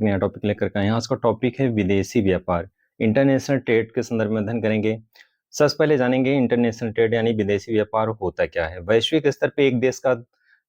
नया टॉपिक लेकर के आए हैं। आज का टॉपिक है विदेशी व्यापार। इंटरनेशनल ट्रेड के संदर्भ में अध्ययन करेंगे। सबसे पहले जानेंगे इंटरनेशनल ट्रेड यानी विदेशी व्यापार होता क्या है। वैश्विक स्तर पे एक देश का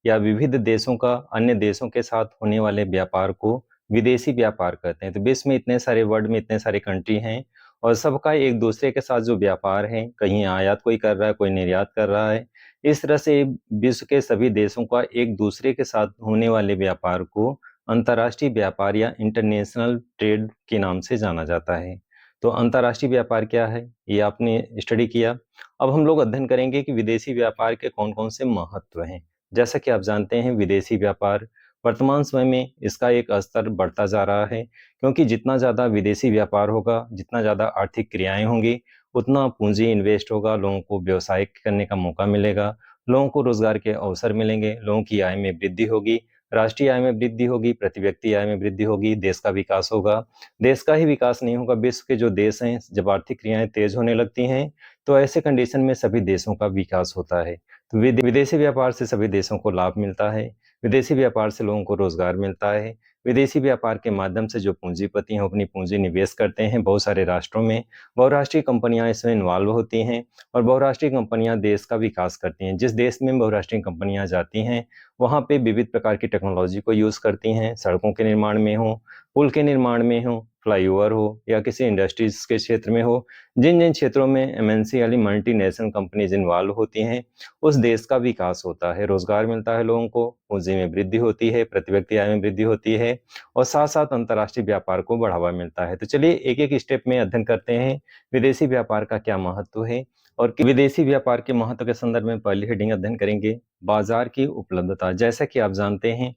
या विविध देशों का अन्य देशों के साथ होने वाले व्यापार को विदेशी व्यापार कहते हैं। तो विश्व में इतने सारे वर्ल्ड में इतने सारे कंट्री हैं और सबका एक दूसरे के साथ जो व्यापार है, कहीं आयात कोई कर रहा है, कोई निर्यात कर रहा है। इस तरह से विश्व के सभी देशों का एक दूसरे के साथ होने वाले व्यापार को अंतर्राष्ट्रीय व्यापार या इंटरनेशनल ट्रेड के नाम से जाना जाता है। तो अंतर्राष्ट्रीय व्यापार क्या है, ये आपने स्टडी किया। अब हम लोग अध्ययन करेंगे कि विदेशी व्यापार के कौन-कौन से महत्व हैं। जैसा कि आप जानते हैं, विदेशी व्यापार वर्तमान समय में इसका एक स्तर बढ़ता जा रहा है, क्योंकि जितना ज़्यादा विदेशी व्यापार होगा, जितना ज़्यादा आर्थिक क्रियाएँ होंगी, उतना पूँजी इन्वेस्ट होगा, लोगों को व्यवसाय करने का मौका मिलेगा, लोगों को रोज़गार के अवसर मिलेंगे, लोगों की आय में वृद्धि होगी, राष्ट्रीय आय में वृद्धि होगी, प्रति व्यक्ति आय में वृद्धि होगी, देश का विकास होगा। देश का ही विकास नहीं होगा, विश्व के जो देश हैं, जब आर्थिक क्रियाएँ तेज़ होने लगती हैं, तो ऐसे कंडीशन में सभी देशों का विकास होता है। तो विदेशी व्यापार से सभी देशों को लाभ मिलता है, विदेशी व्यापार से लोगों को रोज़गार मिलता है, विदेशी व्यापार के माध्यम से जो पूंजीपति हैं, अपनी पूंजी निवेश करते हैं बहुत सारे राष्ट्रों में, बहुराष्ट्रीय कंपनियाँ इसमें इन्वॉल्व होती हैं और बहुराष्ट्रीय कंपनियाँ देश का विकास करती हैं। जिस देश में बहुराष्ट्रीय कंपनियाँ जाती हैं, वहाँ पे विविध प्रकार की टेक्नोलॉजी को यूज़ करती हैं, सड़कों के निर्माण में हो, पुल के निर्माण में हो, फ्लाईओवर हो या किसी इंडस्ट्रीज़ के क्षेत्र में हो। जिन-जिन क्षेत्रों में एमएनसी यानी मल्टीनेशनल कंपनीज़ इन्वॉल्व होती हैं, उस देश का विकास होता है, रोज़गार मिलता है लोगों को, पूँजी में वृद्धि होती है, प्रति व्यक्ति आय में वृद्धि होती है और साथ-साथ अंतर्राष्ट्रीय व्यापार को बढ़ावा मिलता है। तो चलिए एक-एक स्टेप में अध्ययन करते हैं, विदेशी व्यापार का क्या महत्व है और विदेशी व्यापार के महत्व के संदर्भ में पहली हेडिंग अध्ययन करेंगे, बाजार की उपलब्धता। जैसा कि आप जानते हैं,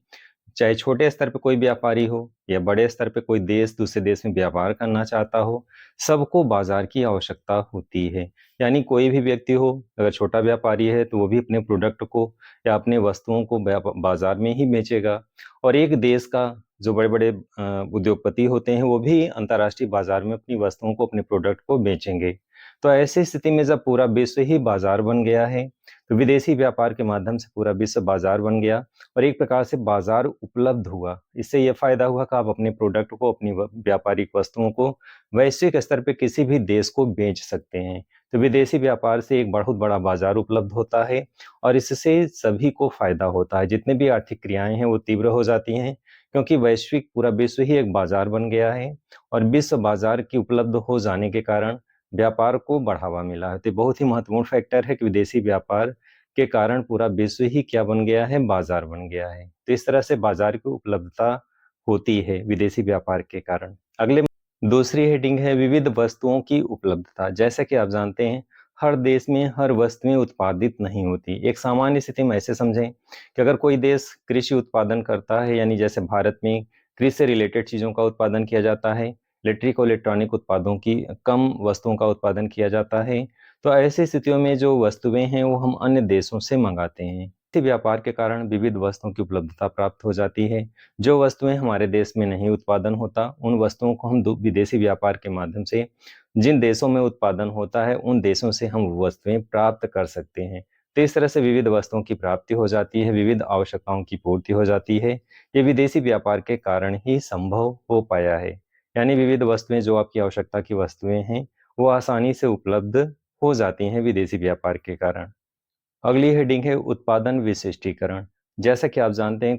चाहे छोटे स्तर पे कोई व्यापारी हो या बड़े स्तर पे कोई देश दूसरे देश में व्यापार करना चाहता हो, सबको बाजार की आवश्यकता होती है। यानी कोई भी व्यक्ति हो, अगर छोटा व्यापारी है तो वो भी अपने प्रोडक्ट को या अपने वस्तुओं को बाजार में ही बेचेगा और एक देश का जो बड़े-बड़े उद्योगपति होते हैं, वो भी अंतर्राष्ट्रीय बाजार में अपनी वस्तुओं को, अपने प्रोडक्ट को बेचेंगे। तो ऐसी स्थिति में जब पूरा विश्व ही बाजार बन गया है, तो विदेशी व्यापार के माध्यम से पूरा विश्व बाजार बन गया और एक प्रकार से बाजार उपलब्ध हुआ। इससे ये फ़ायदा हुआ कि आप अपने प्रोडक्ट को, अपनी व्यापारिक वस्तुओं को वैश्विक स्तर पे किसी भी देश को बेच सकते हैं। तो विदेशी व्यापार से एक बहुत बड़ा बाजार उपलब्ध होता है और इससे सभी को फ़ायदा होता है। जितने भी आर्थिक क्रियाएँ हैं, वो तीव्र हो जाती हैं, क्योंकि वैश्विक पूरा विश्व ही एक बाजार बन गया है और विश्व बाजार की उपलब्ध हो जाने के कारण व्यापार को बढ़ावा मिला है। तो बहुत ही महत्वपूर्ण फैक्टर है कि विदेशी व्यापार के कारण पूरा विश्व ही क्या बन गया है, बाजार बन गया है। तो इस तरह से बाजार की उपलब्धता होती है विदेशी व्यापार के कारण। अगले दूसरी हेडिंग है विविध वस्तुओं की उपलब्धता। जैसा कि आप जानते हैं, हर देश में हर वस्तुएं उत्पादित नहीं होती। एक सामान्य स्थिति में ऐसे समझें कि अगर कोई देश कृषि उत्पादन करता है, यानी जैसे भारत में कृषि से रिलेटेड चीज़ों का उत्पादन किया जाता है, इलेक्ट्रिक और इलेक्ट्रॉनिक उत्पादों की कम वस्तुओं का उत्पादन किया जाता है, तो ऐसी स्थितियों में जो वस्तुएं हैं वो हम अन्य देशों से मंगाते हैं। इसी व्यापार के कारण विविध वस्तुओं की उपलब्धता प्राप्त हो जाती है। जो वस्तुएं हमारे देश में नहीं उत्पादन होता, उन वस्तुओं को हम विदेशी व्यापार के माध्यम से जिन देशों में उत्पादन होता है, उन देशों से हम वो वस्तुएं प्राप्त कर सकते हैं। तो इस तरह से विविध वस्तुओं की प्राप्ति हो जाती है, विविध आवश्यकताओं की पूर्ति हो जाती है। ये विदेशी व्यापार के कारण ही संभव हो पाया है। यानी विविध वस्तुएं, जो आपकी आवश्यकता की वस्तुएं हैं, वो आसानी से उपलब्ध हो जाती हैं विदेशी व्यापार के कारण। अगली हेडिंग है उत्पादन विशिष्टीकरण। जैसा कि आप जानते हैं,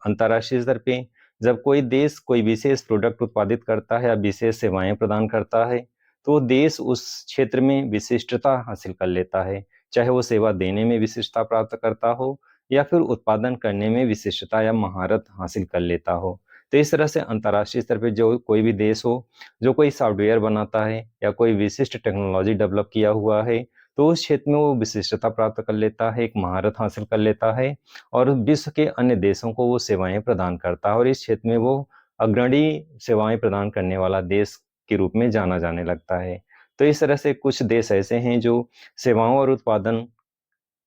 अंतर्राष्ट्रीय स्तर पे जब कोई देश कोई विशेष प्रोडक्ट उत्पादित करता है या विशेष सेवाएं प्रदान करता है, तो देश उस क्षेत्र में विशिष्टता हासिल कर लेता है। चाहे वो सेवा देने में विशिष्टता प्राप्त करता हो या फिर उत्पादन करने में विशिष्टता या महारत हासिल कर लेता हो। तो इस तरह से अंतर्राष्ट्रीय स्तर पे जो कोई भी देश हो, जो कोई सॉफ्टवेयर बनाता है या कोई विशिष्ट टेक्नोलॉजी डेवलप किया हुआ है, तो उस क्षेत्र में वो विशिष्टता प्राप्त कर लेता है, एक महारत हासिल कर लेता है और विश्व के अन्य देशों को वो सेवाएँ प्रदान करता है और इस क्षेत्र में वो अग्रणी सेवाएँ प्रदान करने वाला देश के रूप में जाना जाने लगता है। तो इस तरह से कुछ देश ऐसे हैं जो सेवाओं और उत्पादन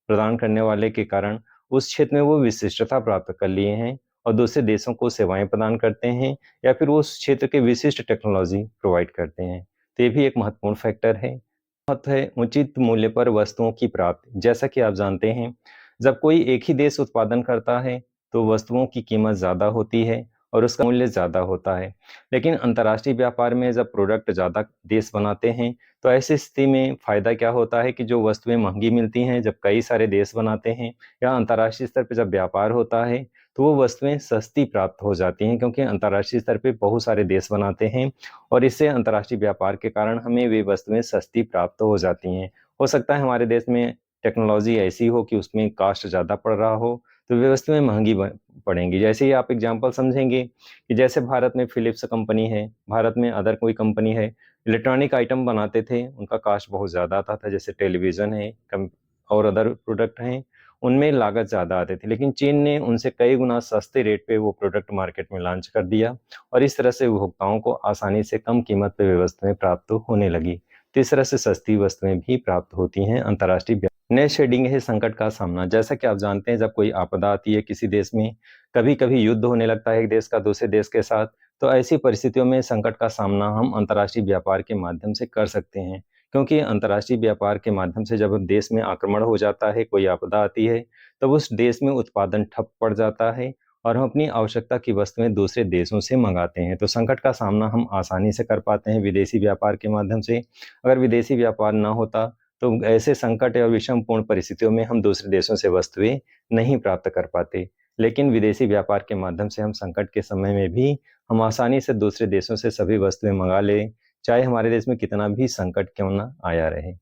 प्रदान करने वाले के कारण उस क्षेत्र में वो विशिष्टता प्राप्त कर लिए हैं और दूसरे देशों को सेवाएँ प्रदान करते हैं या फिर वो उस क्षेत्र के विशिष्ट टेक्नोलॉजी प्रोवाइड करते हैं। तो ये भी एक महत्वपूर्ण फैक्टर है। महत्व है उचित मूल्य पर वस्तुओं की प्राप्ति। जैसा कि आप जानते हैं, जब कोई एक ही देश उत्पादन करता है, तो वस्तुओं की कीमत ज़्यादा होती है और उसका मूल्य ज़्यादा होता है। लेकिन अंतर्राष्ट्रीय व्यापार में जब प्रोडक्ट ज़्यादा देश बनाते हैं, तो ऐसी स्थिति में फ़ायदा क्या होता है कि जो वस्तुएँ महँगी मिलती हैं, जब कई सारे देश बनाते हैं या अंतर्राष्ट्रीय स्तर पे जब व्यापार होता है, तो वो वस्तुएँ सस्ती प्राप्त हो जाती हैं, क्योंकि अंतर्राष्ट्रीय स्तर पे बहुत सारे देश बनाते हैं और इससे अंतर्राष्ट्रीय व्यापार के कारण हमें वे वस्तुएँ सस्ती प्राप्त हो जाती हैं। हो सकता है हमारे देश में टेक्नोलॉज़ी ऐसी हो कि उसमें कॉस्ट ज़्यादा पड़ रहा हो, तो वे वस्तुएँ महँगी ब पड़ेंगी। जैसे ही आप एग्ज़ाम्पल समझेंगे कि जैसे भारत में फ़िलिप्स कंपनी है, भारत में अदर कोई कंपनी है, इलेक्ट्रॉनिक आइटम बनाते थे, उनका कॉस्ट बहुत ज़्यादा आता था, जैसे टेलीविज़न है, कम और अदर प्रोडक्ट हैं, उनमें लागत ज़्यादा आती थी। लेकिन चीन ने उनसे कई गुना सस्ते रेट पे वो प्रोडक्ट मार्केट में लॉन्च कर दिया और इस तरह से उपभोक्ताओं को आसानी से कम कीमत पे वे वस्तुएँ प्राप्त होने लगी। तो इस तरह से सस्ती वस्तुएँ भी प्राप्त होती हैं अंतर्राष्ट्रीय नेट शेडिंग है संकट का सामना। जैसा कि आप जानते हैं, जब कोई आपदा आती है किसी देश में, कभी-कभी युद्ध होने लगता है एक देश का दूसरे देश के साथ, तो ऐसी परिस्थितियों में संकट का सामना हम अंतर्राष्ट्रीय व्यापार के माध्यम से कर सकते हैं। क्योंकि अंतर्राष्ट्रीय व्यापार के माध्यम से जब देश में आक्रमण हो जाता है, कोई आपदा आती है, तब उस देश में उत्पादन ठप पड़ जाता है और हम अपनी आवश्यकता की वस्तुएँ दूसरे देशों से मँगाते हैं। तो संकट का सामना हम आसानी से कर पाते हैं विदेशी व्यापार के माध्यम से। अगर विदेशी व्यापार ना होता, तो ऐसे संकट या विषमपूर्ण परिस्थितियों में हम दूसरे देशों से वस्तुएँ नहीं प्राप्त कर पाते। लेकिन विदेशी व्यापार के माध्यम से हम संकट के समय में भी हम आसानी से दूसरे देशों से सभी वस्तुएँ मँगा लें, चाहे हमारे देश में कितना भी संकट क्यों ना आया रहे।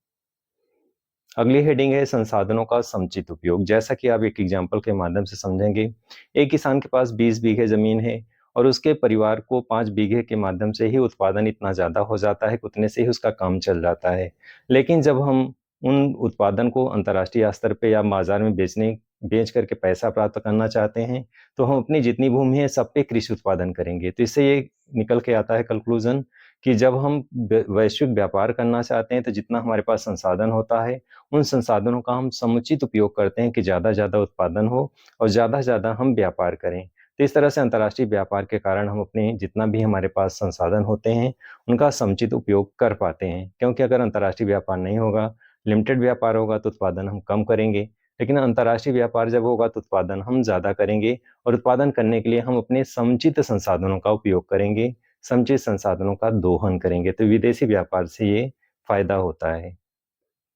अगली हेडिंग है संसाधनों का समुचित उपयोग। जैसा कि आप एक एग्जाम्पल के माध्यम से समझेंगे, एक किसान के पास 20 बीघे ज़मीन है और उसके परिवार को 5 बीघे के माध्यम से ही उत्पादन इतना ज़्यादा हो जाता है कि उतने से ही उसका काम चल जाता है। लेकिन जब हम उन उत्पादन को अंतर्राष्ट्रीय स्तर पे या बाज़ार में बेच करके पैसा प्राप्त करना चाहते हैं, तो हम अपनी जितनी भूमि है सब पे कृषि उत्पादन करेंगे। तो इससे ये निकल के आता है कंक्लूज़न कि जब हम वैश्विक व्यापार करना चाहते हैं, तो जितना हमारे पास संसाधन होता है, उन संसाधनों का हम समुचित उपयोग करते हैं कि ज़्यादा से ज़्यादा उत्पादन हो और ज़्यादा से ज़्यादा हम व्यापार करें। तो इस तरह से अंतर्राष्ट्रीय व्यापार के कारण हम अपने जितना भी हमारे पास संसाधन होते हैं, उनका समुचित उपयोग कर पाते हैं। क्योंकि अगर अंतर्राष्ट्रीय व्यापार नहीं होगा, लिमिटेड व्यापार होगा, तो उत्पादन हम कम करेंगे। लेकिन अंतर्राष्ट्रीय व्यापार जब होगा, तो उत्पादन हम ज़्यादा करेंगे और उत्पादन करने के लिए हम अपने समुचित संसाधनों का उपयोग करेंगे, समुचित संसाधनों का दोहन करेंगे। तो विदेशी व्यापार से ये फ़ायदा होता है।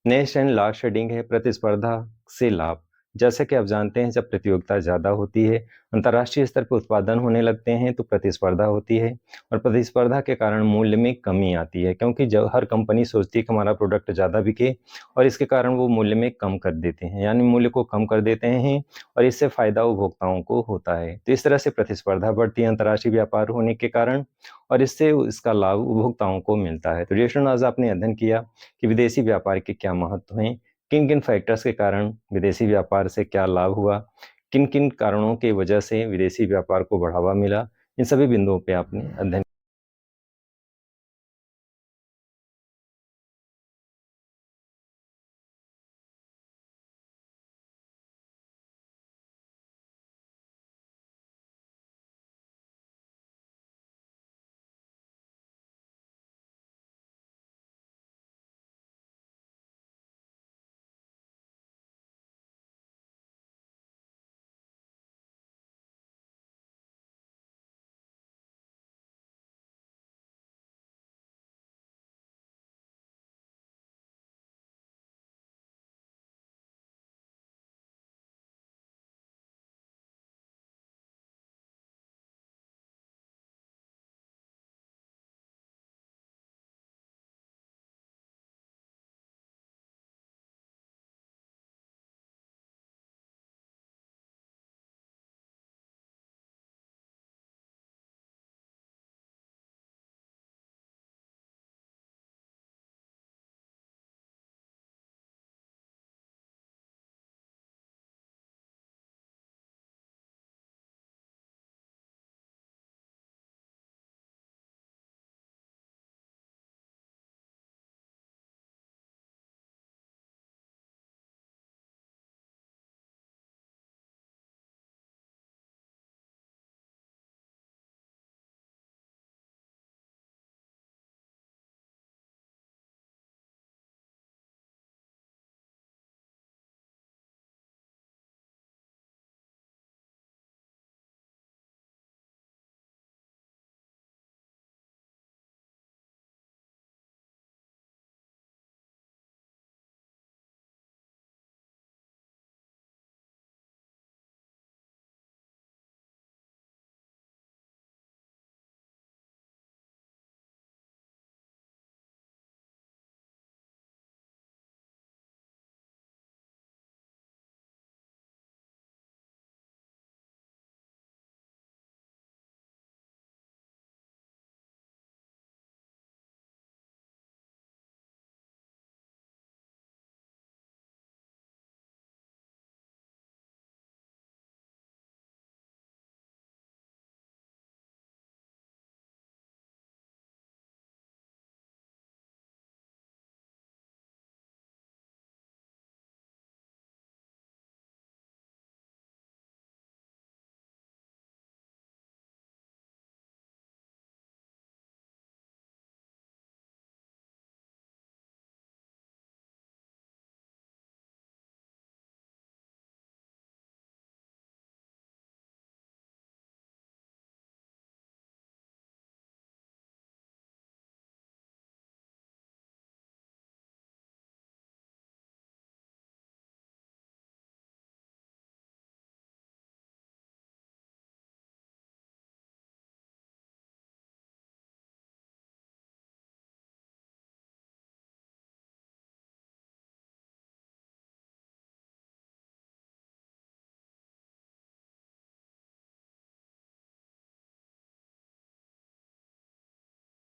नेक्स्ट एंड लास्ट शेडिंग है प्रतिस्पर्धा से लाभ। जैसे कि आप जानते हैं, जब प्रतियोगिता ज़्यादा होती है, अंतर्राष्ट्रीय स्तर पर उत्पादन होने लगते हैं, तो प्रतिस्पर्धा होती है और प्रतिस्पर्धा के कारण मूल्य में कमी आती है, क्योंकि जब हर कंपनी सोचती है कि हमारा प्रोडक्ट ज़्यादा बिके और इसके कारण वो मूल्य में कम कर देते हैं, यानी मूल्य को कम कर देते हैं और इससे फ़ायदा उपभोक्ताओं को होता है। तो इस तरह से प्रतिस्पर्धा बढ़ती है अंतर्राष्ट्रीय व्यापार होने के कारण और इससे इसका लाभ उपभोक्ताओं को मिलता है। तो डियर स्टूडेंट, आज आपने अध्ययन किया कि विदेशी व्यापार के क्या महत्व हैं, किन-किन फैक्टर्स के कारण विदेशी व्यापार से क्या लाभ हुआ, किन-किन कारणों की वजह से विदेशी व्यापार को बढ़ावा मिला, इन सभी बिंदुओं पे आपने अध्ययन